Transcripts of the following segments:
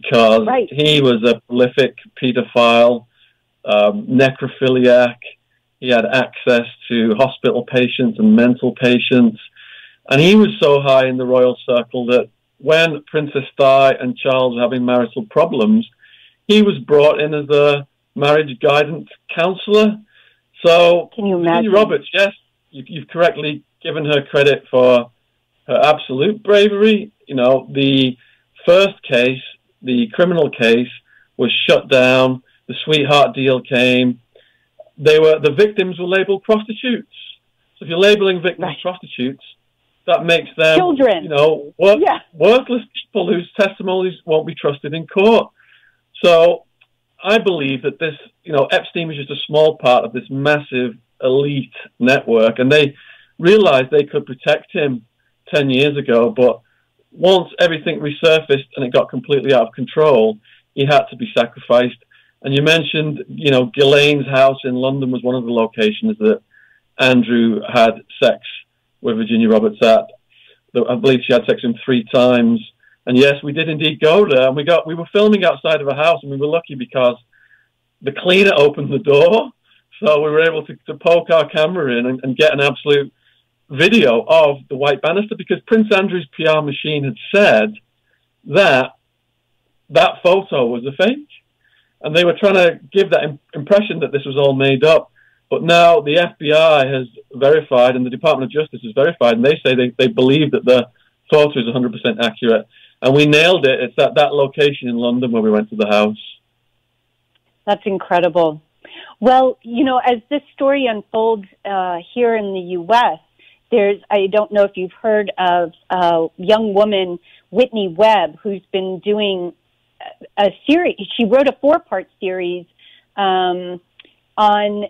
because he was a prolific pedophile, necrophiliac. He had access to hospital patients and mental patients. And he was so high in the royal circle that when Princess Di and Charles were having marital problems, he was brought in as a marriage guidance counselor. So, can you imagine? Virginia Roberts, yes, you've correctly given her credit for her absolute bravery. You know, the first case, the criminal case, was shut down. The sweetheart deal came. The victims were labeled prostitutes. So if you're labeling victims prostitutes, that makes them children. You know, worthless people whose testimonies won't be trusted in court. So I believe that this, you know, Epstein was just a small part of this massive elite network, and they realized they could protect him 10 years ago, but once everything resurfaced and it got completely out of control, he had to be sacrificed. And you mentioned, you know, Ghislaine's house in London was one of the locations that Andrew had sex with Virginia Roberts at. I believe she had sex with him 3 times. And yes, we did indeed go there. And we were filming outside of a house, and we were lucky because the cleaner opened the door. So we were able to poke our camera in and get an absolute video of the white banister, because Prince Andrew's PR machine had said that that photo was a fake. And they were trying to give that impression that this was all made up. But now the FBI has verified, and the Department of Justice has verified, and they say they believe that the photo is 100% accurate. And we nailed it. It's at that location in London where we went to the house. That's incredible. Well, you know, as this story unfolds here in the U.S., I don't know if you've heard of a young woman, Whitney Webb, who's been doing a series. She wrote a 4-part series on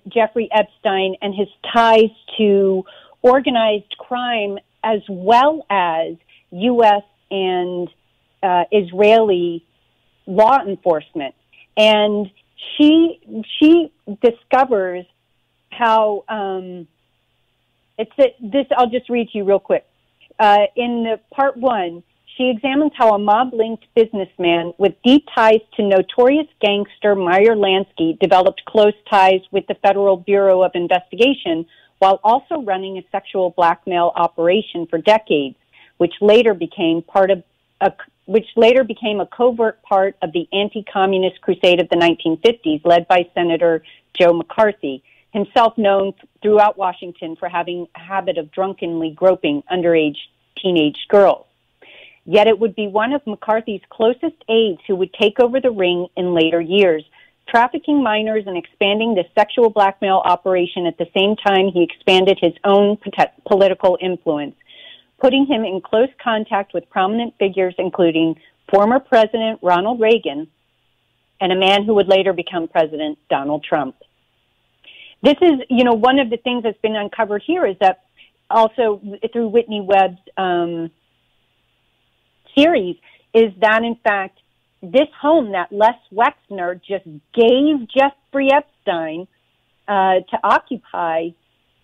Jeffrey Epstein and his ties to organized crime, as well as U.S. and Israeli law enforcement. And she discovers how I'll just read to you real quick. In the part 1, she examines how a mob-linked businessman with deep ties to notorious gangster Meyer Lansky developed close ties with the Federal Bureau of Investigation while also running a sexual blackmail operation for decades, which later became a covert part of the anti-communist crusade of the 1950s, led by Senator Joe McCarthy, himself known throughout Washington for having a habit of drunkenly groping underage teenage girls. Yet it would be one of McCarthy's closest aides who would take over the ring in later years, trafficking minors and expanding the sexual blackmail operation at the same time he expanded his own political influence, putting him in close contact with prominent figures including former President Ronald Reagan and a man who would later become President Donald Trump. This is, you know, one of the things that's been uncovered here is that also through Whitney Webb's series is that, in fact, this home that Les Wexner just gave Jeffrey Epstein to occupy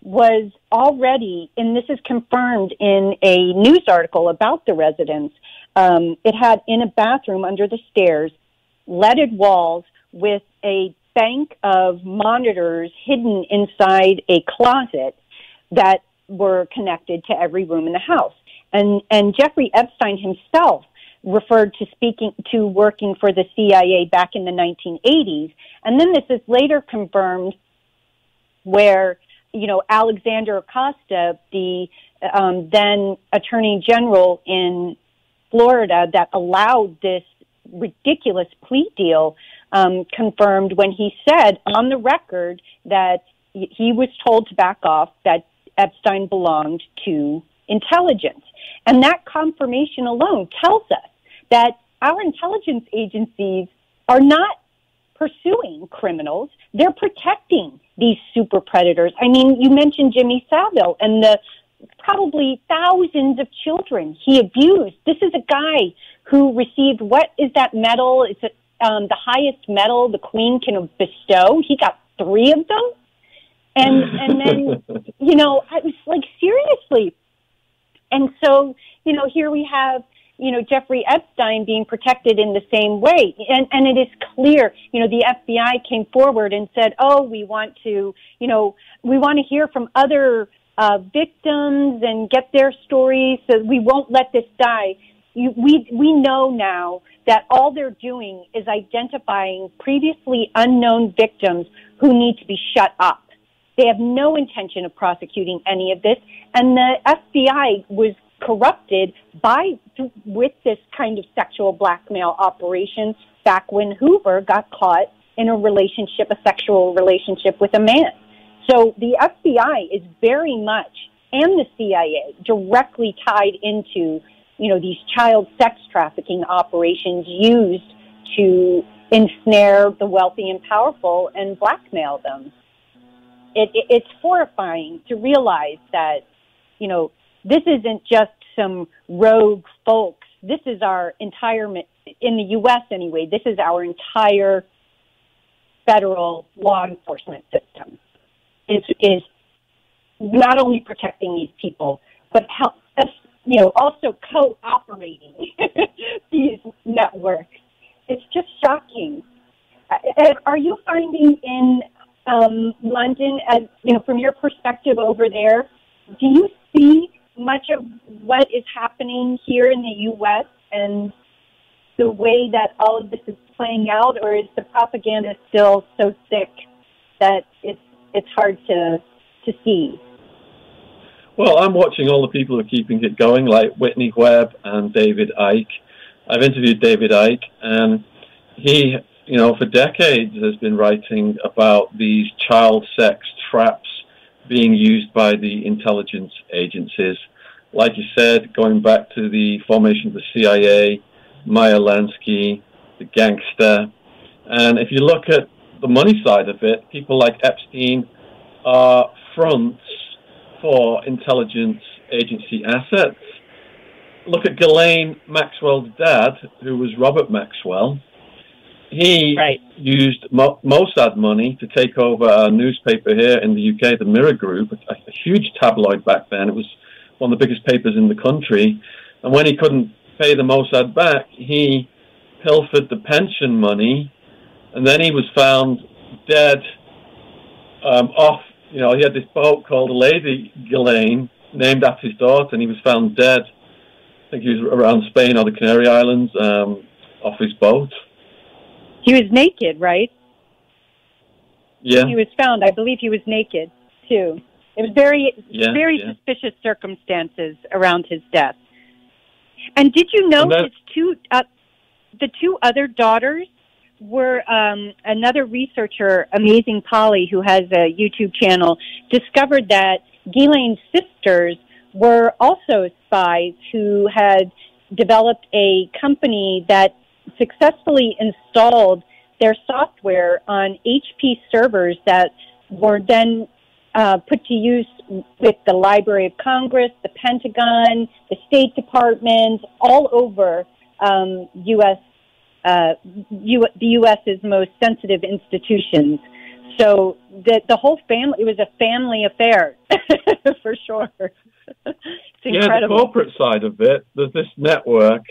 was already, and this is confirmed in a news article about the residence, it had in a bathroom under the stairs, leaded walls with a bank of monitors hidden inside a closet that were connected to every room in the house. And Jeffrey Epstein himself referred to working for the CIA back in the 1980s. And then this is later confirmed where, you know, Alexander Acosta, the then Attorney General in Florida that allowed this ridiculous plea deal, confirmed when he said on the record that he was told to back off, that Epstein belonged to intelligence. And that confirmation alone tells us that our intelligence agencies are not pursuing criminals. They're protecting these super predators. I mean, you mentioned Jimmy Savile and the probably thousands of children he abused. This is a guy who received, what is that medal? It's the highest medal the Queen can bestow. He got 3 of them. And then, you know, I was like, seriously. And so, you know, here we have Jeffrey Epstein being protected in the same way. And it is clear, the FBI came forward and said, we want to hear from other victims and get their stories, so we won't let this die. We know now that all they're doing is identifying previously unknown victims who need to be shut up. They have no intention of prosecuting any of this, and the FBI was corrupted with this kind of sexual blackmail operation back when Hoover got caught in a sexual relationship with a man. So the FBI is very much, and the CIA, directly tied into, these child sex trafficking operations used to ensnare the wealthy and powerful and blackmail them. It's horrifying to realize that, this isn't just some rogue folks. This is our entire, in the U.S. anyway, this is our entire federal law enforcement system. Is not only protecting these people, but also co-operating these networks. It's just shocking. Are you finding in London, from your perspective over there, do you see much of what is happening here in the U.S. and the way that all of this is playing out, or is the propaganda still so thick that it's hard to see? Well, I'm watching all the people who are keeping it going, like Whitney Webb and David Icke. I've interviewed David Icke, and he, for decades has been writing about these child sex traps being used by the intelligence agencies. Like you said, going back to the formation of the CIA, Meyer Lansky, the gangster. And if you look at the money side of it, people like Epstein are fronts for intelligence agency assets. Look at Ghislaine Maxwell's dad, who was Robert Maxwell. He used Mossad money to take over a newspaper here in the UK, the Mirror Group, a huge tabloid back then. It was one of the biggest papers in the country. And when he couldn't pay the Mossad back, he pilfered the pension money, and then he was found dead off. He had this boat called Lady Ghislaine, named after his daughter, and he was found dead. I think he was around Spain or the Canary Islands, off his boat. He was naked, right? Yeah. He was found, I believe he was naked, too. It was very suspicious circumstances around his death. And did you know the two other daughters were another researcher, Amazing Polly, who has a YouTube channel, discovered that Ghislaine's sisters were also spies who had developed a company that successfully installed their software on HP servers that were then put to use with the Library of Congress, the Pentagon, the State Department, all over the U.S.'s most sensitive institutions. So the whole family, it was a family affair, for sure. It's incredible. The corporate side of it, there's this network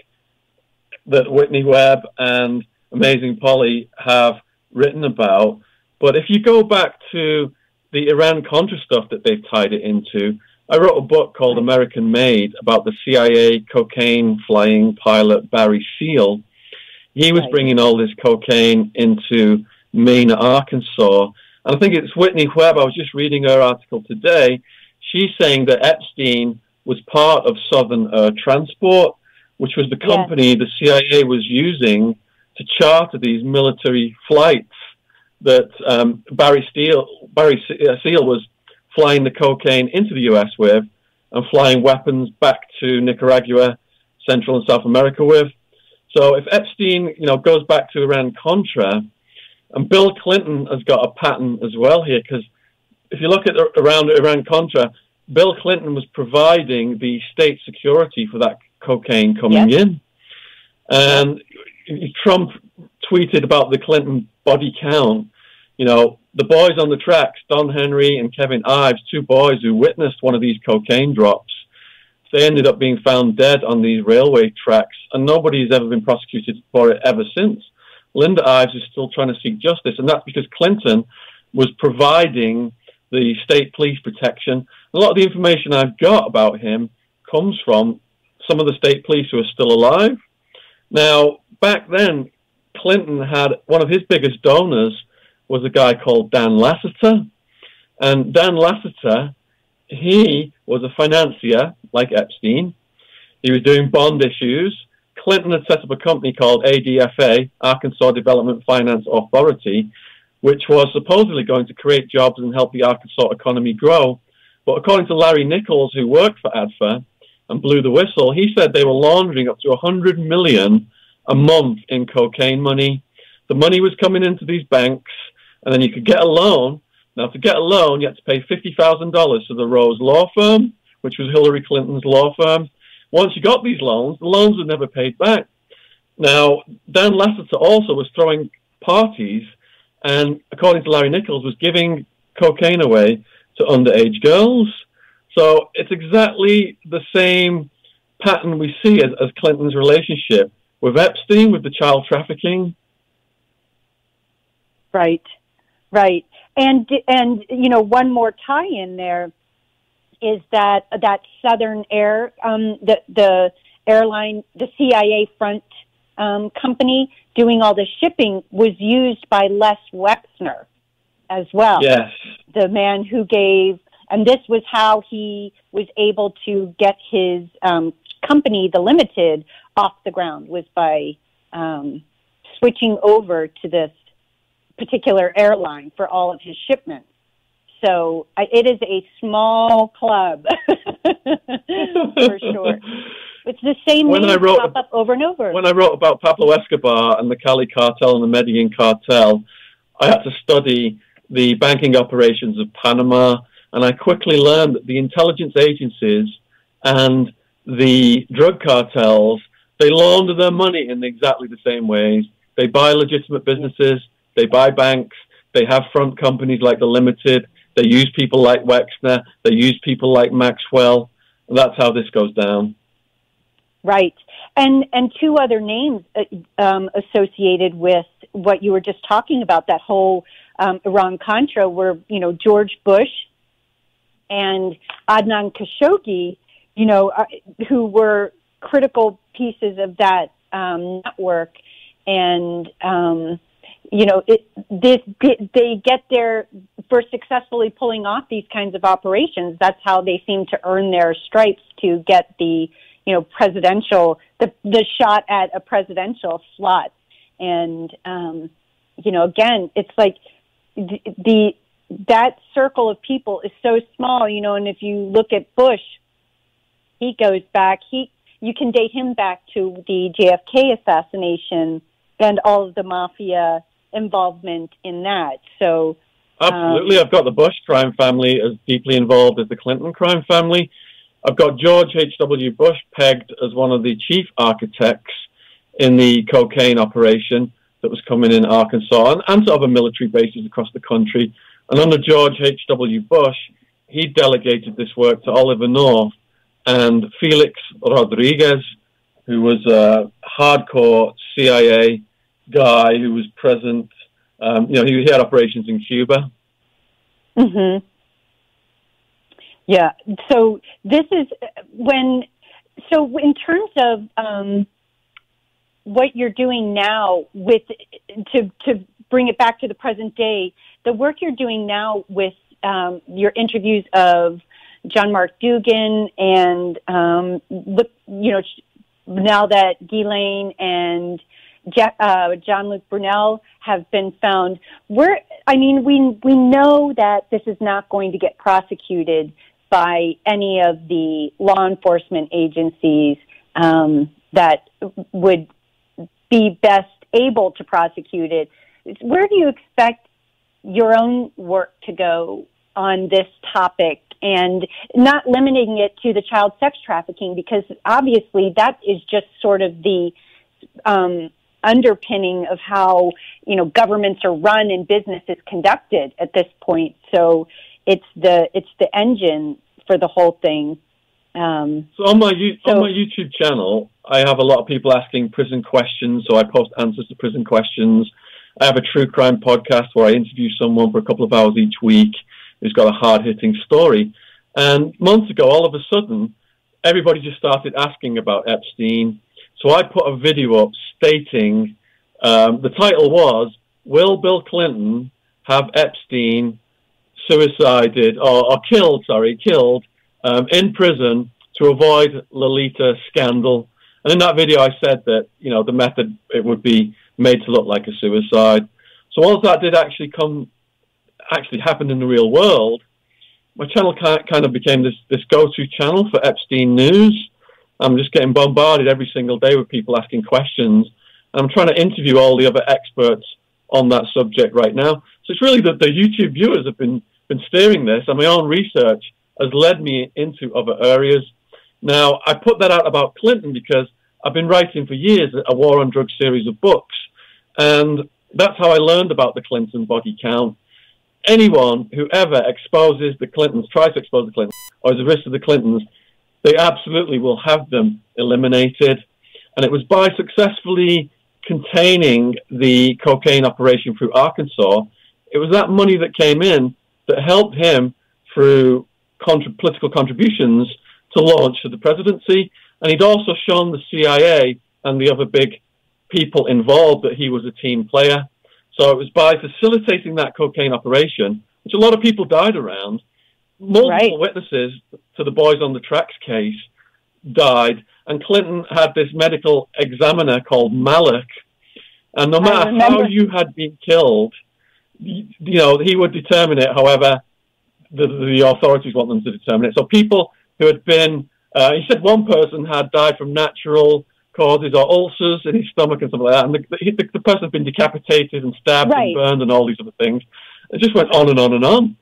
that Whitney Webb and Amazing Polly have written about. But if you go back to the Iran-Contra stuff that they've tied it into, I wrote a book called American Made about the CIA cocaine-flying pilot Barry Seal. He was bringing all this cocaine into Mena, Arkansas. And I think it's Whitney Webb. I was just reading her article today. She's saying that Epstein was part of Southern Air Transport, which was the company the CIA was using to charter these military flights that Barry Seal was flying the cocaine into the U.S. with and flying weapons back to Nicaragua, Central and South America with. So if Epstein, goes back to Iran-Contra, and Bill Clinton has got a pattern as well here, because if you look at around Iran-Contra, Bill Clinton was providing the state security for that cocaine coming in. And Trump tweeted about the Clinton body count. The boys on the tracks, Don Henry and Kevin Ives, two boys who witnessed one of these cocaine drops, they ended up being found dead on these railway tracks, and nobody's ever been prosecuted for it ever since. Linda Ives is still trying to seek justice, and that's because Clinton was providing the state police protection. A lot of the information I've got about him comes from some of the state police who are still alive. Now, back then, Clinton had one of his biggest donors was a guy called Dan Lasseter. And Dan Lasseter, he was a financier like Epstein. He was doing bond issues. Clinton had set up a company called ADFA, Arkansas Development Finance Authority, which was supposedly going to create jobs and help the Arkansas economy grow. But according to Larry Nichols, who worked for ADFA and blew the whistle, he said they were laundering up to $100 million a month in cocaine money. The money was coming into these banks, and then you could get a loan. Now, to get a loan, you had to pay $50,000 to the Rose Law Firm, which was Hillary Clinton's law firm. Once you got these loans, the loans were never paid back. Now, Dan Lasseter also was throwing parties and, according to Larry Nichols, was giving cocaine away to underage girls. So it's exactly the same pattern we see as Clinton's relationship with Epstein, with the child trafficking. Right, right. And you know, one more tie-in there is that Southern Air, the airline, the CIA front company doing all the shipping was used by Les Wexner as well. Yes. The man who gave, and this was how he was able to get his company, the Limited, off the ground, was by switching over to this particular airline for all of his shipments. So it is a small club, for sure. It's the same names pop up over and over. When I wrote about Pablo Escobar and the Cali cartel and the Medellin cartel, I had to study the banking operations of Panama, and I quickly learned that the intelligence agencies and the drug cartels, they launder their money in exactly the same ways. They buy legitimate businesses, they buy banks, they have front companies like the Limited, they use people like Wexner, they use people like Maxwell, and that's how this goes down. Right. And two other names associated with what you were just talking about, that whole Iran-Contra, were, you know, George Bush and Adnan Khashoggi, you know, who were critical pieces of that network. And, you know, they get there for successfully pulling off these kinds of operations. That's how they seem to earn their stripes to get the, you know, presidential, the shot at a presidential slot. And, you know, again, it's like that circle of people is so small, you know, and if you look at Bush, he goes back, you can date him back to the JFK assassination and all of the mafia involvement in that. So, absolutely. I've got the Bush crime family as deeply involved as the Clinton crime family. I've got George H.W. Bush pegged as one of the chief architects in the cocaine operation that was coming in Arkansas and to other military bases across the country. And under George H.W. Bush, he delegated this work to Oliver North and Felix Rodriguez, who was a hardcore CIA guy who was present. You know, he had operations in Cuba. Mm-hmm. Yeah. So this is so in terms of what you're doing now with, to bring it back to the present day, the work you're doing now with your interviews of John Mark Dugan and, you know, now that Ghislaine and John-Luc Brunel have been found, we know that this is not going to get prosecuted by any of the law enforcement agencies that would be best able to prosecute it. Where do you expect your own work to go on this topic, and not limiting it to the child sex trafficking, because obviously that is just sort of the underpinning of how, you know, governments are run and business is conducted at this point. So it's the engine for the whole thing. So on my YouTube channel, I have a lot of people asking prison questions, so I post answers to prison questions. I have a true crime podcast where I interview someone for a couple of hours each week who's got a hard-hitting story. And months ago, all of a sudden, everybody just started asking about Epstein. So I put a video up stating, the title was, "Will Bill Clinton have Epstein suicided or killed in prison to avoid Lolita scandal?" And in that video, I said that, the method, it would be made to look like a suicide. So all of that did actually happen in the real world. My channel kind of became this go-to channel for Epstein news. I'm just getting bombarded every single day with people asking questions. I'm trying to interview all the other experts on that subject right now. So it's really that the YouTube viewers have been steering this, and my own research has led me into other areas. Now, I put that out about Clinton because I've been writing for years a war on drugs series of books, and that's how I learned about the Clinton body count. Anyone who ever exposes the Clintons, tries to expose the Clintons, or is a risk to the Clintons, they absolutely will have them eliminated. And it was by successfully containing the cocaine operation through Arkansas, it was that money that came in that helped him through political contributions to launch for the presidency. And he'd also shown the CIA and the other big people involved that he was a team player. So it was by facilitating that cocaine operation, which a lot of people died around. Multiple witnesses to the Boys on the Tracks case died, and Clinton had this medical examiner called Malik. And no matter how you had been killed, he would determine it. However, the authorities want them to determine it. So people who had been, he said one person had died from natural causes or ulcers in his stomach and something like that. And the person had been decapitated and stabbed and burned and all these other things. It just went on and on and on.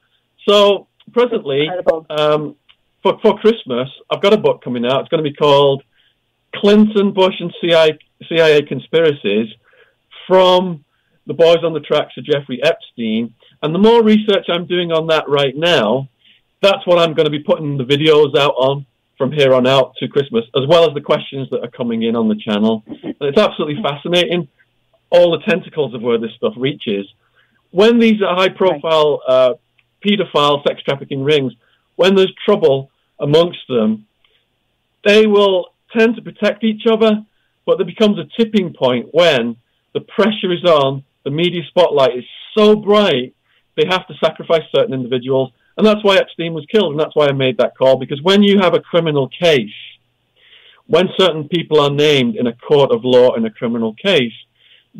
So presently, for Christmas, I've got a book coming out. It's going to be called Clinton, Bush and CIA Conspiracies, from the Boys on the Tracks to Jeffrey Epstein. And the more research I'm doing on that right now, that's what I'm going to be putting the videos out on from here on out to Christmas, as well as the questions that are coming in on the channel. And it's absolutely fascinating, all the tentacles of where this stuff reaches. When these are high-profile pedophile sex trafficking rings, when there's trouble amongst them, they will tend to protect each other, but there becomes a tipping point when the pressure is on, the media spotlight is so bright, they have to sacrifice certain individuals. And that's why Epstein was killed, and that's why I made that call, because when you have a criminal case, when certain people are named in a court of law in a criminal case,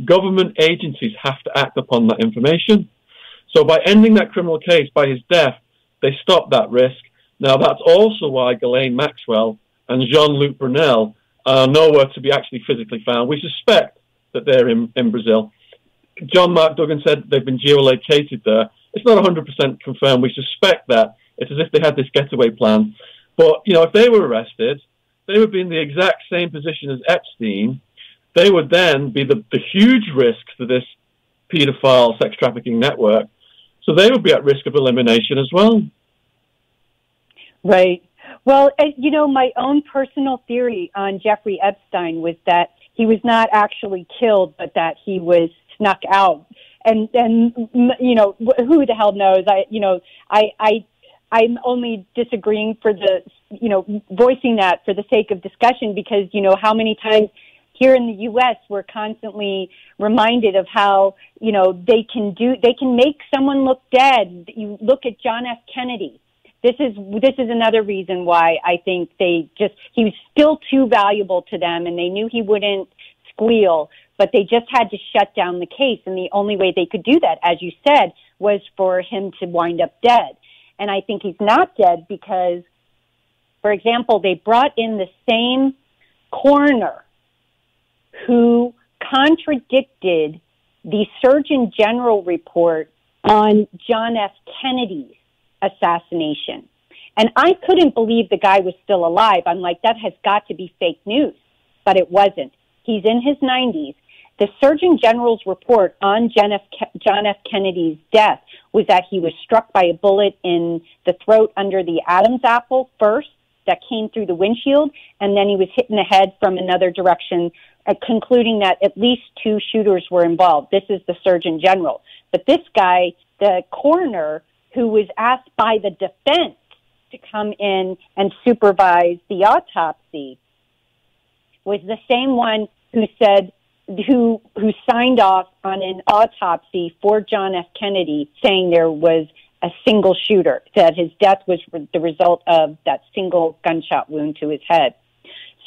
government agencies have to act upon that information. So by ending that criminal case, by his death, they stop that risk. Now, that's also why Ghislaine Maxwell and Jean-Luc Brunel are nowhere to be actually physically found. We suspect that they're in Brazil. John Mark Duggan said they've been geolocated there. It's not 100% confirmed. We suspect that. It's as if they had this getaway plan. But, if they were arrested, they would be in the exact same position as Epstein. They would then be the huge risk to this pedophile sex trafficking network. So they would be at risk of elimination as well. Right. Well, my own personal theory on Jeffrey Epstein was that he was not actually killed, but that he was snuck out. And who the hell knows? I'm only disagreeing for the, voicing that for the sake of discussion, because, how many times here in the U.S. we're constantly reminded of how, they can make someone look dead. You look at John F. Kennedy. This is another reason why I think he was still too valuable to them, and they knew he wouldn't squeal, but they just had to shut down the case. And the only way they could do that, as you said, was for him to wind up dead. And I think he's not dead because, for example, they brought in the same coroner who contradicted the Surgeon General report on John F. Kennedy's assassination. And I couldn't believe the guy was still alive. I'm like, that has got to be fake news. But it wasn't. He's in his 90s. The Surgeon General's report on John F. Kennedy's death was that he was struck by a bullet in the throat under the Adam's apple first, that came through the windshield, and then he was hit in the head from another direction, concluding that at least 2 shooters were involved. This is the Surgeon General. But this guy, the coroner, who was asked by the defense to come in and supervise the autopsy, was the same one who said, who signed off on an autopsy for John F. Kennedy, saying there was a single shooter, that his death was the result of that single gunshot wound to his head.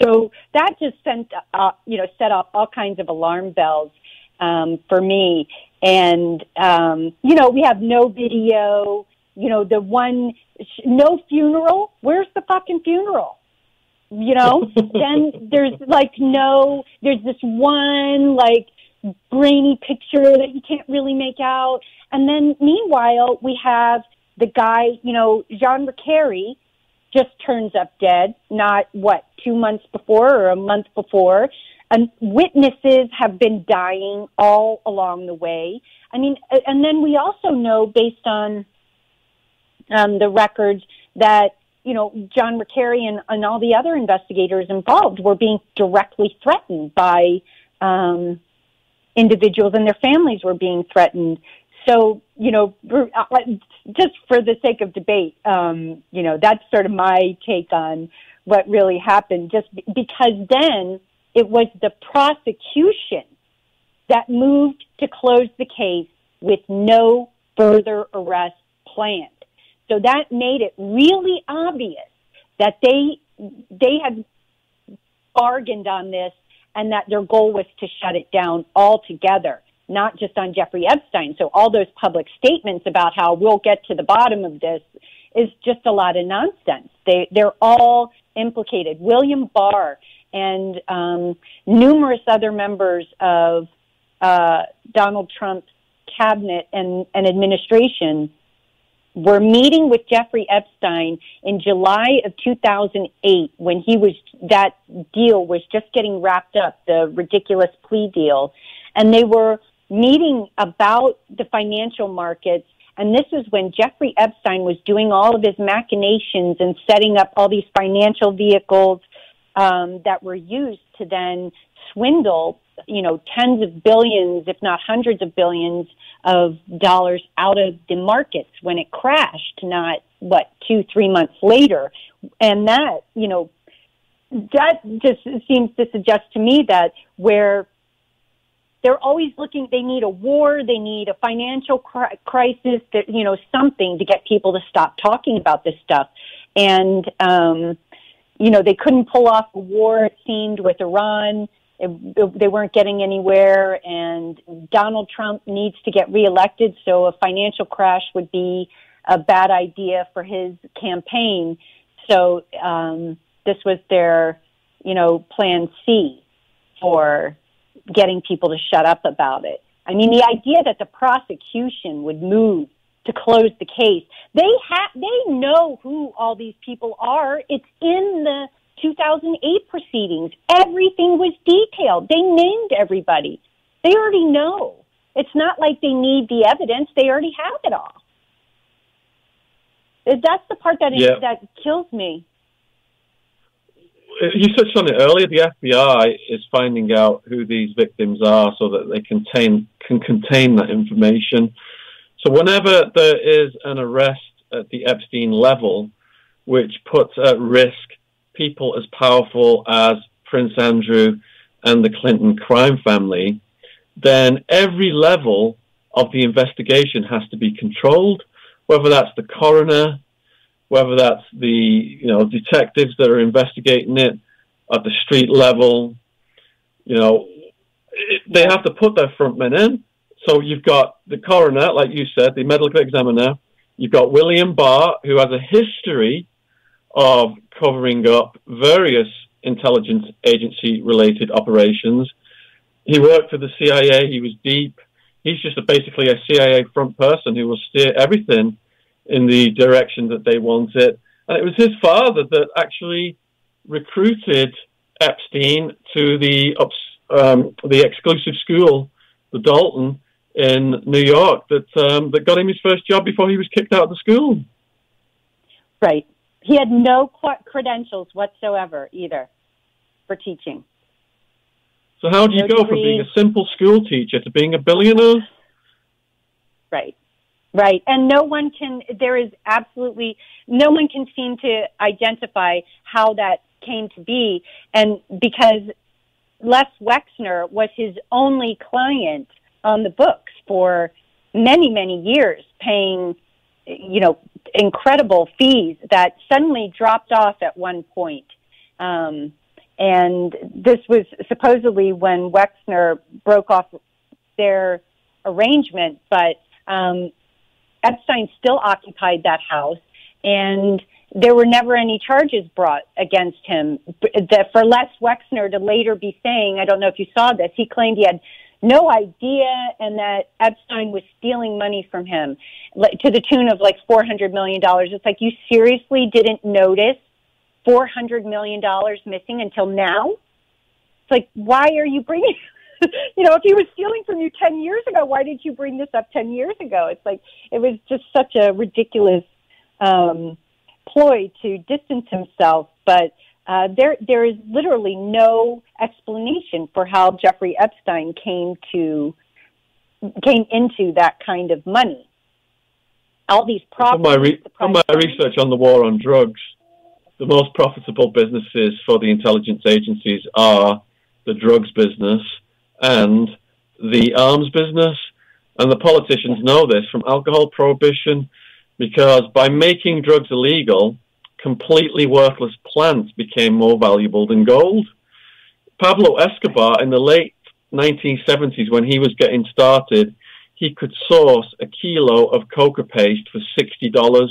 So that just set off all kinds of alarm bells for me. And, we have no video, no funeral. Where's the fucking funeral? Then there's there's this one grainy picture that you can't really make out. And then meanwhile, we have the guy, Jean Carey just turns up dead, not 2 months before or a month before. And witnesses have been dying all along the way. I mean, and then we also know based on the records that, John Carey and all the other investigators involved were being directly threatened by individuals, and their families were being threatened. So, just for the sake of debate, that's sort of my take on what really happened, just because then it was the prosecution that moved to close the case with no further arrests planned. So that made it really obvious that they had bargained on this and that their goal was to shut it down altogether, not just on Jeffrey Epstein. So all those public statements about how we'll get to the bottom of this is just a lot of nonsense. They're all implicated. William Barr and numerous other members of Donald Trump's cabinet and administration were meeting with Jeffrey Epstein in July of 2008 when that deal was just getting wrapped up, the ridiculous plea deal. And they were meeting about the financial markets. And this was when Jeffrey Epstein was doing all of his machinations and setting up all these financial vehicles that were used to then swindle, tens of billions, if not hundreds of billions of dollars out of the markets when it crashed, not 2-3 months later. And that, that just seems to suggest to me that where they're always looking, they need a war, they need a financial crisis, that, something to get people to stop talking about this stuff. And, they couldn't pull off a war, it seemed, with Iran. They weren't getting anywhere, and Donald Trump needs to get reelected, so a financial crash would be a bad idea for his campaign. So this was their, plan C for getting people to shut up about it. I mean, the idea that the prosecution would move to close the case, they know who all these people are. It's in the 2008 proceedings. Everything was detailed. They named everybody. They already know. It's not like they need the evidence. They already have it all. That's the part that kills me. You touched on it earlier. The FBI is finding out who these victims are so that they can contain that information. So whenever there is an arrest at the Epstein level, which puts at risk people as powerful as Prince Andrew and the Clinton crime family, then every level of the investigation has to be controlled, whether that's the coroner, whether that's the detectives that are investigating it at the street level. They have to put their front men in. So you've got the coroner, like you said, the medical examiner. You've got William Barr, who has a history of covering up various intelligence agency-related operations. He worked for the CIA. He was deep. He's just basically a CIA front person who will steer everything in the direction that they want it. And it was his father that actually recruited Epstein to the exclusive school, the Dalton, in New York, that got him his first job before he was kicked out of the school. Right. He had no credentials whatsoever either for teaching. So how do you go from being a simple school teacher to being a billionaire? Right. Right. And no one can seem to identify how that came to be. And because Les Wexner was his only client on the books for many, many years, paying, incredible fees that suddenly dropped off at one point. And this was supposedly when Wexner broke off their arrangement, but Epstein still occupied that house, and there were never any charges brought against him. For Les Wexner to later be saying, I don't know if you saw this, he claimed he had no idea and that Epstein was stealing money from him to the tune of like $400 million. It's like, you seriously didn't notice $400 million missing until now? It's like, why are you bringing... if he was stealing from you 10 years ago, why did you bring this up 10 years ago? It's like, it was just such a ridiculous ploy to distance himself. But there is literally no explanation for how Jeffrey Epstein came into that kind of money. All these properties. From my research on the war on drugs, the most profitable businesses for the intelligence agencies are the drugs business and the arms business. And the politicians know this from alcohol prohibition, because by making drugs illegal, completely worthless plants became more valuable than gold. Pablo Escobar, in the late 1970s, when he was getting started, he could source a kilo of coca paste for $60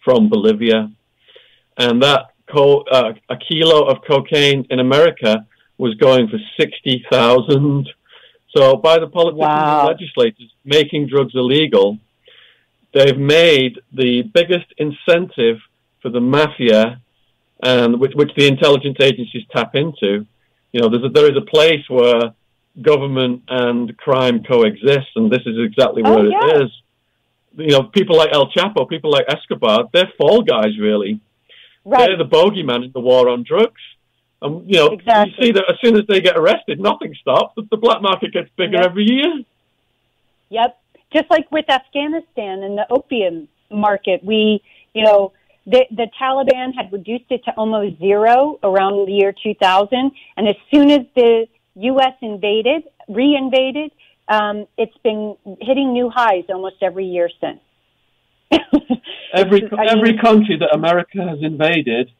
from Bolivia. And that a kilo of cocaine in America was going for $60,000. So by the politicians and legislators making drugs illegal, they've made the biggest incentive for the mafia, and which the intelligence agencies tap into. There is a place where government and crime coexist, and this is exactly where it is. People like El Chapo, people like Escobar, they're fall guys, really. Right. They're the bogeyman in the war on drugs. Exactly. You see that as soon as they get arrested, nothing stops. The black market gets bigger every year. Yep. Just like with Afghanistan and the opium market, the Taliban had reduced it to almost zero around the year 2000. And as soon as the U.S. re-invaded, it's been hitting new highs almost every year since. Every country that America has invaded,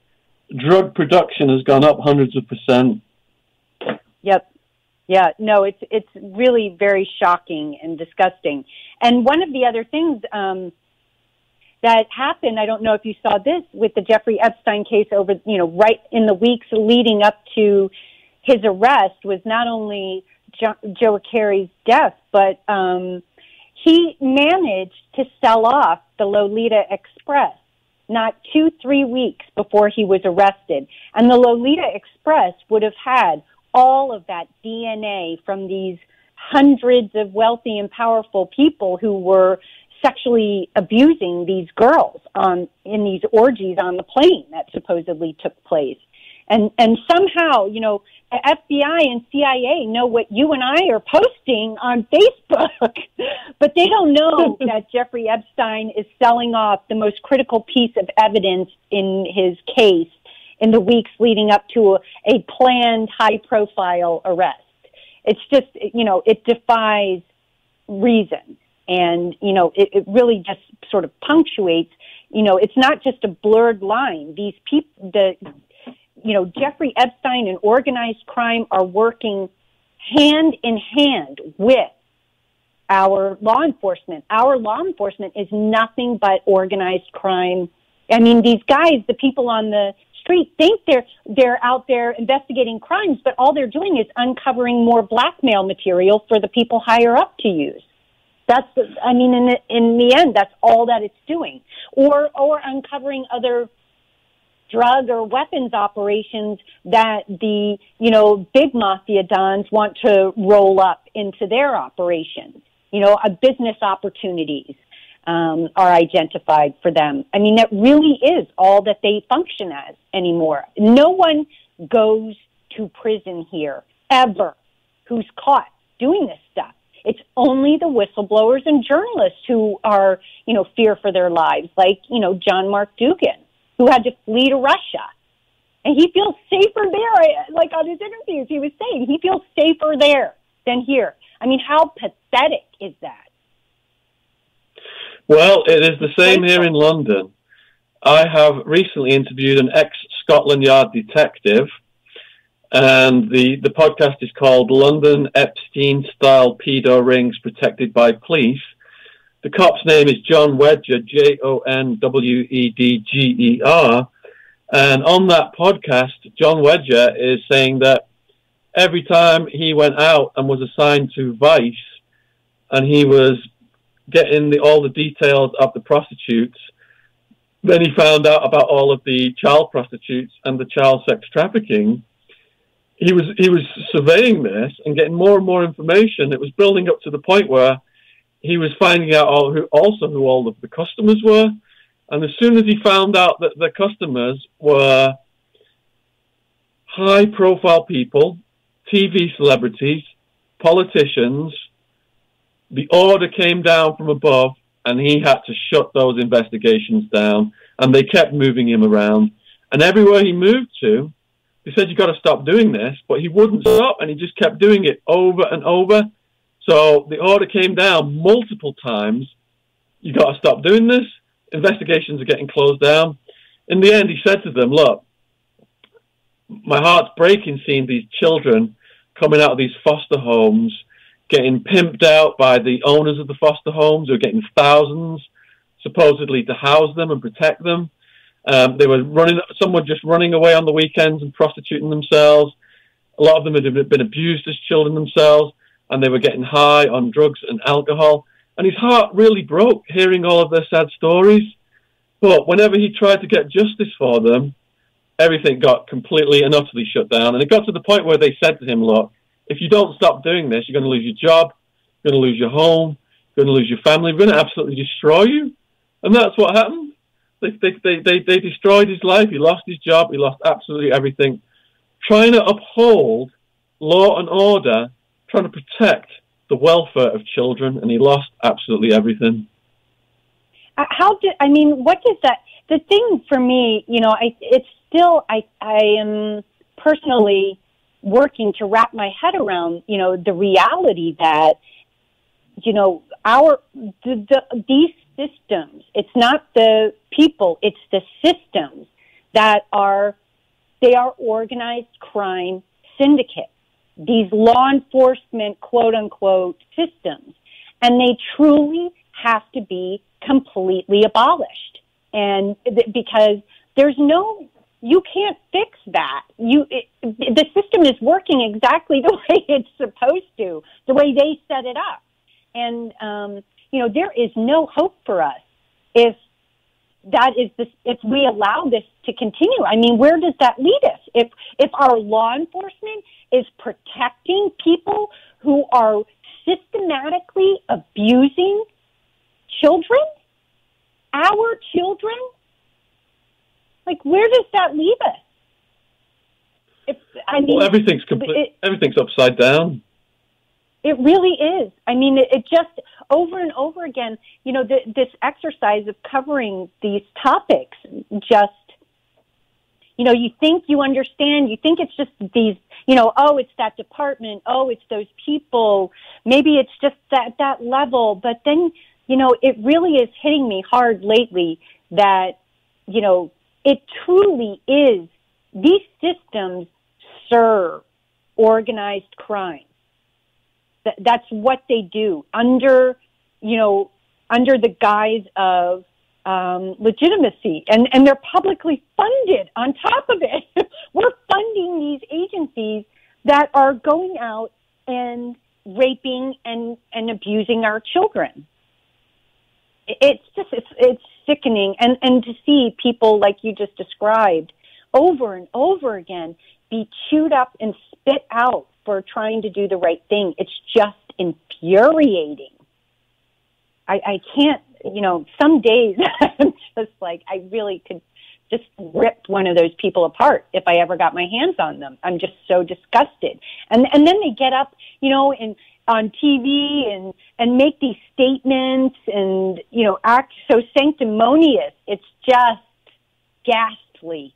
drug production has gone up hundreds of %. Yep. Yeah, no, it's really very shocking and disgusting. And one of the other things that happened, I don't know if you saw this with the Jeffrey Epstein case over, right in the weeks leading up to his arrest, was not only Joe Carey's death, but he managed to sell off the Lolita Express not 2-3 weeks before he was arrested. And the Lolita Express would have had all of that DNA from these hundreds of wealthy and powerful people who were sexually abusing these girls in these orgies on the plane that supposedly took place. And somehow, the FBI and CIA know what you and I are posting on Facebook, but they don't know that Jeffrey Epstein is selling off the most critical piece of evidence in his case in the weeks leading up to a planned high-profile arrest. It's just, it defies reason. And, it really just sort of punctuates, it's not just a blurred line. These people, Jeffrey Epstein and organized crime are working hand in hand with our law enforcement. Our law enforcement is nothing but organized crime. I mean, these guys, the people on the street, think they're out there investigating crimes, but all they're doing is uncovering more blackmail material for the people higher up to use. In the end, that's all that it's doing. Or uncovering other drug or weapons operations that the, big mafia dons want to roll up into their operations, business opportunities. are identified for them. I mean, that really is all that they function as anymore. No one goes to prison here, ever, who's caught doing this stuff. It's only the whistleblowers and journalists who are, fear for their lives, like, John Mark Dugan, who had to flee to Russia. And he feels safer there. Like on his interviews, he was saying he feels safer there than here. I mean, how pathetic is that? Well, it is the same here in London. I have recently interviewed an ex-Scotland Yard detective, and the podcast is called London Epstein-Style Pedo Rings Protected by Police. The cop's name is John Wedger, Jonwedger. And on that podcast, John Wedger is saying that every time he went out and was assigned to Vice, and he was getting all the details of the prostitutes, then he found out about all of the child prostitutes and the child sex trafficking. He was surveying this and getting more and more information. It was building up to the point where he was finding out who all of the customers were. And as soon as he found out that the customers were high-profile people, TV celebrities, politicians, the order came down from above, and he had to shut those investigations down, and they kept moving him around. And everywhere he moved to, they said, you got to stop doing this, but he wouldn't stop, and he just kept doing it over and over. So the order came down multiple times. You got to stop doing this. Investigations are getting closed down. In the end, he said to them, look, my heart's breaking seeing these children coming out of these foster homes, getting pimped out by the owners of the foster homes, who are getting thousands, supposedly to house them and protect them. They were some were just running away on the weekends and prostituting themselves. A lot of them had been abused as children themselves, and they were getting high on drugs and alcohol. And his heart really broke hearing all of their sad stories. But whenever he tried to get justice for them, everything got completely and utterly shut down. And it got to the point where they said to him, look, if you don't stop doing this, you're going to lose your job, you're going to lose your home, you're going to lose your family, we're going to absolutely destroy you. And that's what happened. They destroyed his life. He lost his job. He lost absolutely everything. Trying to uphold law and order, trying to protect the welfare of children, and he lost absolutely everything. What does that, the thing for me, I am personally working to wrap my head around, the reality that, these systems, it's not the people, it's the systems that they are organized crime syndicates, these law enforcement, quote unquote, systems. And they truly have to be completely abolished. And because you can't fix that. The system is working exactly the way it's supposed to, the way they set it up. And, there is no hope for us if we allow this to continue. I mean, where does that lead us? If our law enforcement is protecting people who are systematically abusing children, our children, like, where does that leave us? Everything's upside down. It really is. I mean, it just over and over again, this exercise of covering these topics just, you think you understand, you think it's just these, it's that department, it's those people, maybe it's just that level. But then, it really is hitting me hard lately that, it truly is, these systems serve organized crime. That's what they do under the guise of legitimacy, and they're publicly funded on top of it. We're funding these agencies that are going out and raping and abusing our children. It's sickening, and to see people like you just described over and over again be chewed up and spit out for trying to do the right thing. It's just infuriating. I can't some days I'm just like, I really could just rip one of those people apart if I ever got my hands on them. I'm just so disgusted. And then they get up, on TV and make these statements and, act so sanctimonious. It's just ghastly,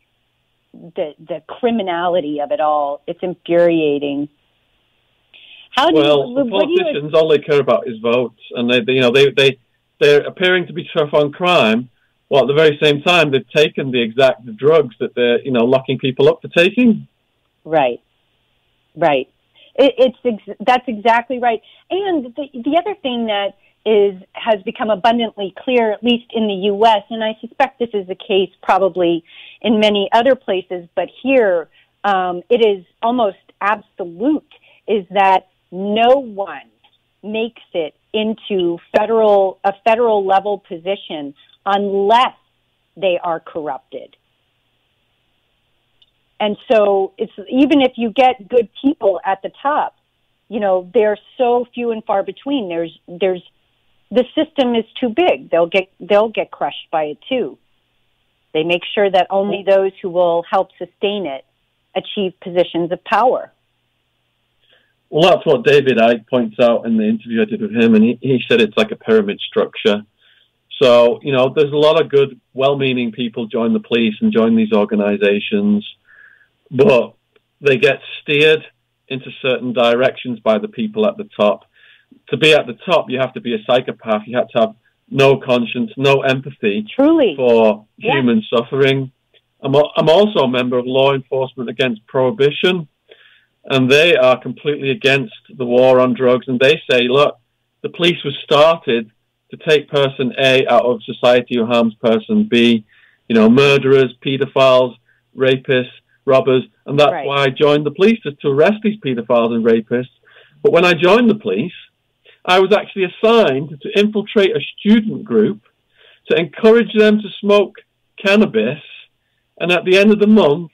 the criminality of it all. It's infuriating. The politicians, all they care about is votes, and they're appearing to be tough on crime, while at the very same time they've taken the exact drugs that they're locking people up for taking. Right. That's exactly right. And the other thing that has become abundantly clear, at least in the U.S., and I suspect this is the case probably in many other places, but here it is almost absolute, is that no one makes it into a federal level position unless they are corrupted. And so it's, even if you get good people at the top, they're so few and far between. The system is too big. They'll get crushed by it too. They make sure that only those who will help sustain it achieve positions of power. Well, that's what David Icke points out in the interview I did with him, and he said it's like a pyramid structure. So, there's a lot of good, well-meaning people join the police and join these organizations, but they get steered into certain directions by the people at the top. To be at the top, you have to be a psychopath. You have to have no conscience, no empathy for human suffering. I'm also a member of Law Enforcement Against Prohibition, and they are completely against the war on drugs. And they say, look, the police was started to take person A out of society who harms person B, murderers, pedophiles, rapists, robbers. And that's why I joined the police, to arrest these pedophiles and rapists. But when I joined the police, I was actually assigned to infiltrate a student group, to encourage them to smoke cannabis, and at the end of the month,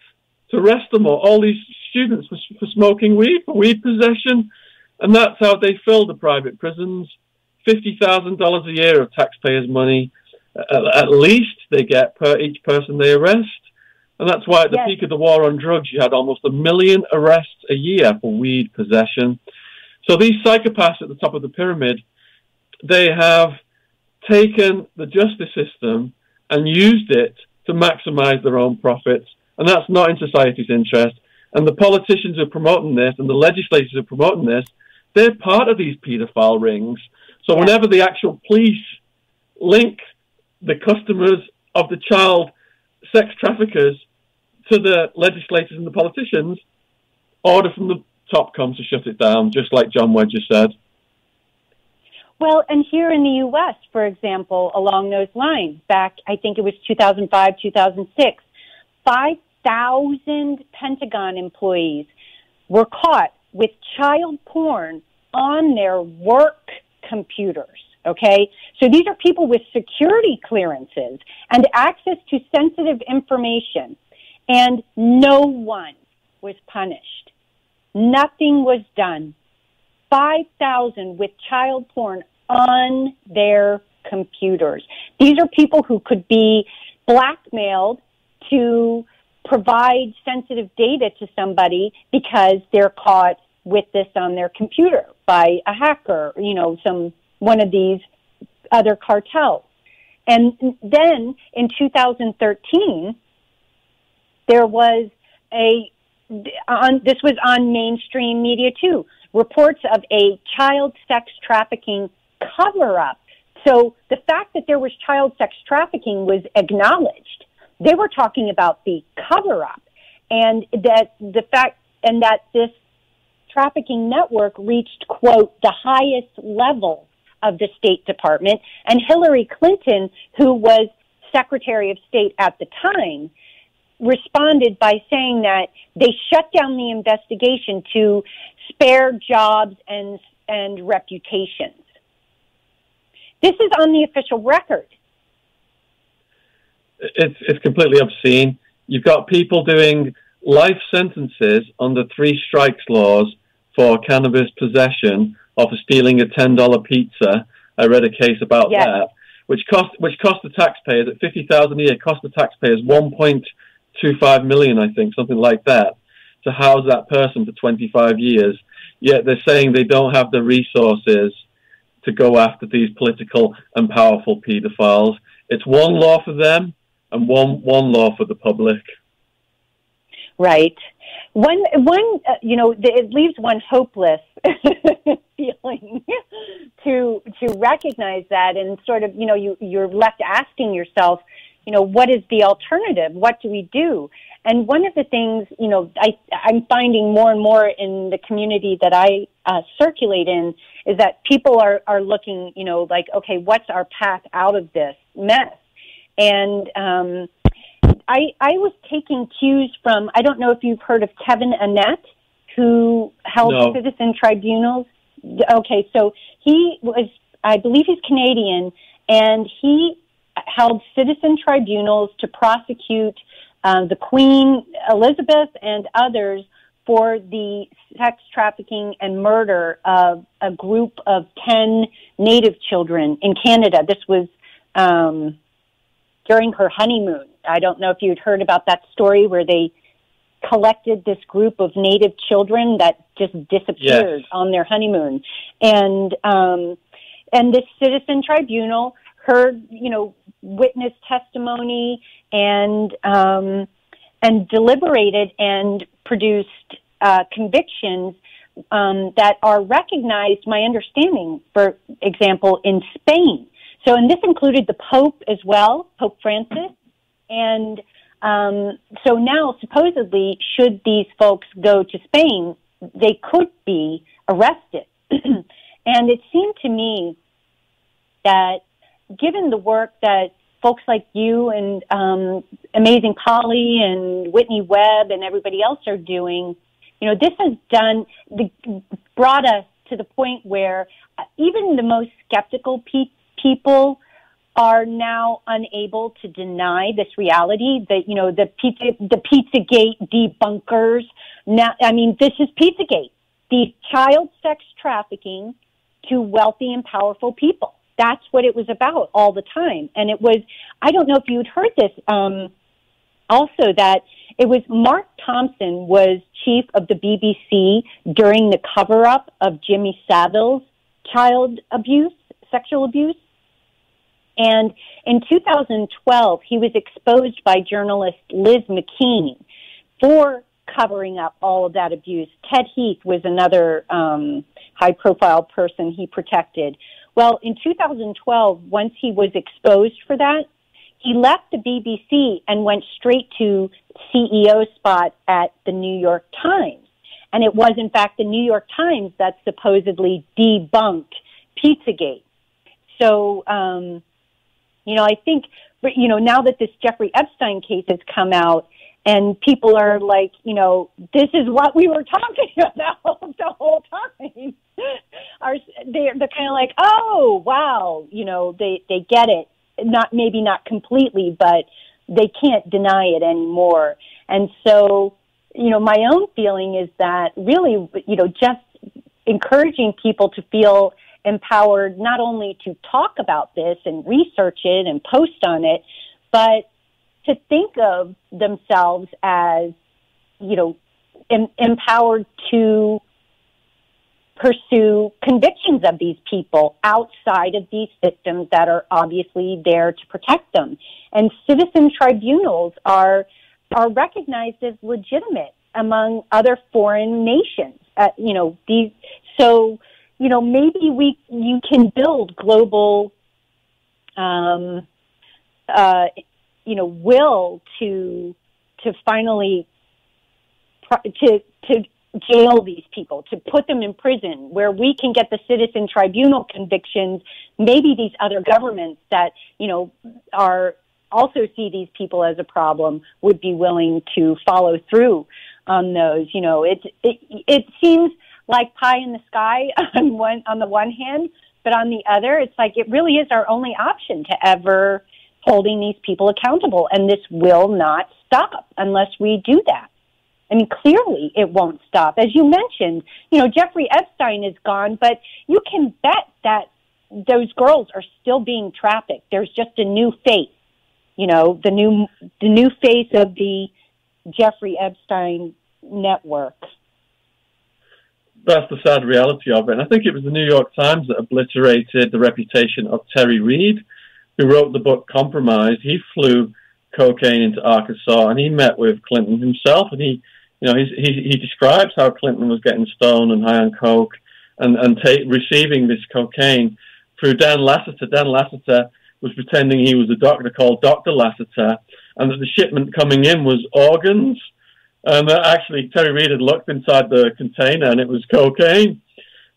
to arrest them all these students for smoking weed, for weed possession. And that's how they fill the private prisons. $50,000 a year of taxpayers' money, at least they get per each person they arrest. And that's why at the peak of the war on drugs, you had almost 1 million arrests a year for weed possession. So these psychopaths at the top of the pyramid, they have taken the justice system and used it to maximize their own profits. And that's not in society's interest. And the politicians who are promoting this and the legislators who are promoting this, they're part of these pedophile rings. So whenever the actual police link the customers of the child sex traffickers to the legislators and the politicians, order from the top comes to shut it down, just like John Wedger said. Well, and here in the U.S., for example, along those lines, back, I think it was 2005, 2006, 5,000 Pentagon employees were caught with child porn on their work computers, okay? So these are people with security clearances and access to sensitive information, and no one was punished. Nothing was done. 5,000 with child porn on their computers. These are people who could be blackmailed to provide sensitive data to somebody because they're caught with this on their computer by a hacker, one of these other cartels. And then in 2013, there was this was on mainstream media too, reports of a child sex trafficking cover-up. So the fact that there was child sex trafficking was acknowledged. They were talking about the cover-up, and that this trafficking network reached, quote, the highest level of the State Department. And Hillary Clinton, who was Secretary of State at the time, responded by saying that they shut down the investigation to spare jobs and reputations. This is on the official record. It's completely obscene. You've got people doing life sentences under 3 strikes laws for cannabis possession or for stealing a $10 pizza. I read a case about that. cost the taxpayers at $50,000 a year, cost the taxpayers $1.25 million, I think, something like that, to house that person for 25 years. Yet they're saying they don't have the resources to go after these political and powerful pedophiles. It's one law for them and one law for the public. Right. It leaves one hopeless feeling to recognize that, and sort of, you're left asking yourself, what is the alternative? What do we do? And one of the things, I'm finding more and more in the community that I circulate in is that people are looking, like, okay, what's our path out of this mess? And I was taking cues from, I don't know if you've heard of Kevin Annett, who held citizen tribunals. Okay, so he was, I believe he's Canadian, and he held citizen tribunals to prosecute the Queen Elizabeth and others for the sex trafficking and murder of a group of 10 Native children in Canada. This was during her honeymoon. I don't know if you'd heard about that story where they collected this group of Native children that just disappeared on their honeymoon. And this citizen tribunal heard, witness testimony and deliberated and produced convictions that are recognized, my understanding, for example, in Spain. So, and this included the Pope as well, Pope Francis. And so now, supposedly, should these folks go to Spain, they could be arrested. And it seemed to me that given the work that folks like you and Amazing Polly and Whitney Webb and everybody else are doing, this has brought us to the point where even the most skeptical people are now unable to deny this reality that, the Pizzagate debunkers. Now, this is Pizzagate, the child sex trafficking to wealthy and powerful people. That's what it was about all the time. And it was, I don't know if you'd heard this, also that it was Mark Thompson was chief of the BBC during the cover-up of Jimmy Savile's child abuse, sexual abuse. And in 2012, he was exposed by journalist Liz McKean for covering up all of that abuse. Ted Heath was another high-profile person he protected. Well, in 2012, once he was exposed for that, he left the BBC and went straight to CEO spot at the New York Times. And it was, in fact, the New York Times that supposedly debunked Pizzagate. So, I think, now that this Jeffrey Epstein case has come out and people are like, this is what we were talking about the whole time. They're kind of like, oh, wow, they get it. Maybe not completely, but they can't deny it anymore. And so, my own feeling is that really, just encouraging people to feel empowered, not only to talk about this and research it and post on it, but to think of themselves as, empowered to pursue convictions of these people outside of these systems that are obviously there to protect them. And citizen tribunals are recognized as legitimate among other foreign nations. Maybe you can build global, will to finally to jail these people, to put them in prison, where we can get the citizen tribunal convictions. Maybe these other governments that, are also see these people as a problem would be willing to follow through on those. It seems like pie in the sky on the one hand, but on the other, it's like it really is our only option to ever holding these people accountable. And this will not stop unless we do that. Clearly it won't stop. As you mentioned, Jeffrey Epstein is gone, but you can bet that those girls are still being trafficked. There's just a new face, the new face of the Jeffrey Epstein network. That's the sad reality of it. And I think it was the New York Times that obliterated the reputation of Terry Reid, who wrote the book Compromise. He flew cocaine into Arkansas, and he met with Clinton himself, and he describes how Clinton was getting stoned and high on coke and receiving this cocaine through Dan Lasseter. Dan Lasseter was pretending he was a doctor called Dr. Lasseter, and that the shipment coming in was organs, and that actually Terry Reid had looked inside the container and it was cocaine.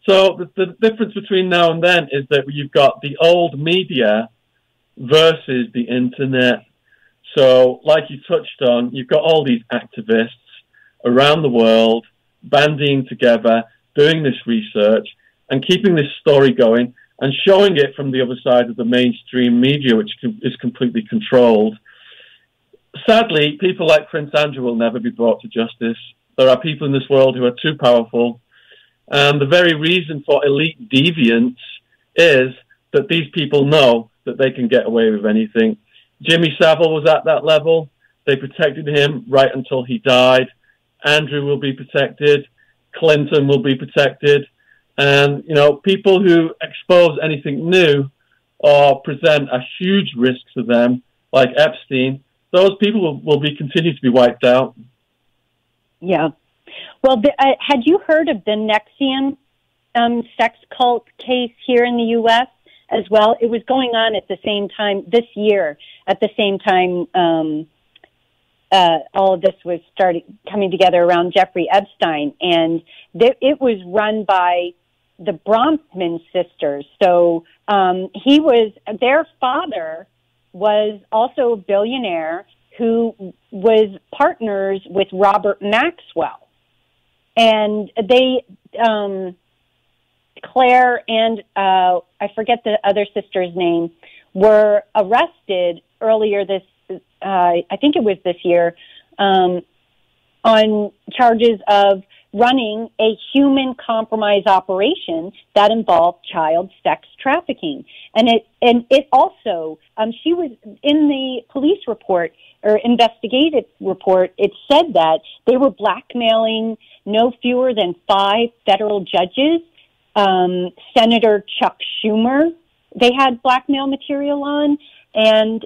So the difference between now and then is that you've got the old media versus the internet. So, like you touched on, you've got all these activists around the world banding together, doing this research, and keeping this story going, and showing it from the other side of the mainstream media, which is completely controlled. Sadly, people like Prince Andrew will never be brought to justice. There are people in this world who are too powerful, and the very reason for elite deviance is that these people know that they can get away with anything. Jimmy Savile was at that level. They protected him right until he died. Andrew will be protected. Clinton will be protected. And, people who expose anything new or present a huge risk to them, like Epstein, those people will be continue to be wiped out. Yeah. Well, had you heard of the NXIVM sex cult case here in the U.S. as well? It was going on at the same time this year. At the same time, all of this was coming together around Jeffrey Epstein, and it was run by the Bronfman sisters. So their father was also a billionaire who was partners with Robert Maxwell. And they, Claire and I forget the other sister's name, were arrested earlier I think it was this year, on charges of running a human compromise operation that involved child sex trafficking. And it also, she was in the police report or investigative report, it said that they were blackmailing no fewer than 5 federal judges, Senator Chuck Schumer, they had blackmail material on, and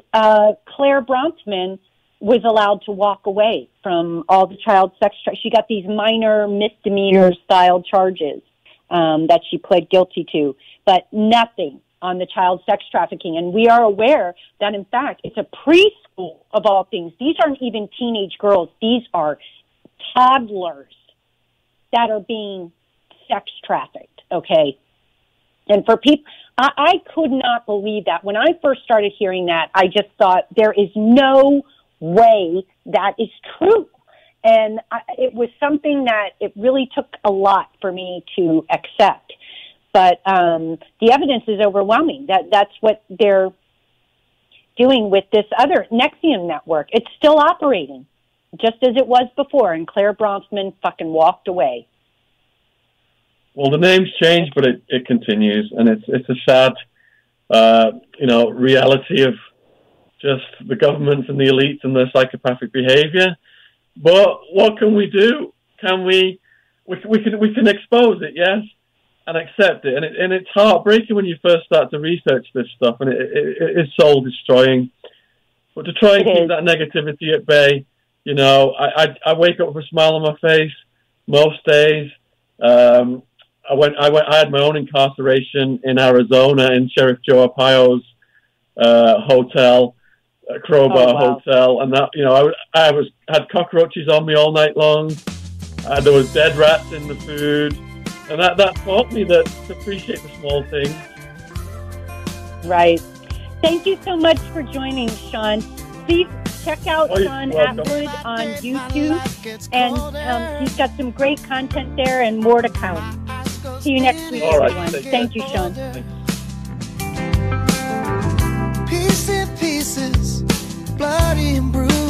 Claire Bronfman was allowed to walk away from all the child sex. She got these minor misdemeanor-style charges that she pled guilty to, but nothing on the child sex trafficking. And we are aware that, in fact, it's a preschool of all things. These aren't even teenage girls. These are toddlers that are being sex trafficked, okay? And for people, I could not believe that. When I first started hearing that, I just thought there is no way that is true. And it was something that it really took a lot for me to accept. But the evidence is overwhelming. That's what they're doing with this other NXIVM network. It's still operating, just as it was before, and Claire Bronfman fucking walked away. Well, the name's changed, but it continues, and it's a sad, reality of just the government and the elites and their psychopathic behavior. But what can we do? We can expose it, yes, and accept it, and it's heartbreaking when you first start to research this stuff, and it is soul destroying. But to try and keep that negativity at bay, I wake up with a smile on my face most days. I had my own incarceration in Arizona in Sheriff Joe Arpaio's hotel, Crowbar Hotel, and that I had cockroaches on me all night long. There was dead rats in the food, and that taught me to appreciate the small things. Right. Thank you so much for joining, Shaun. Please check out Shaun Attwood on YouTube, and he's got some great content there and more to come. See you next week, everyone. Thank you, Shaun. Piece in pieces, bloody and bruised.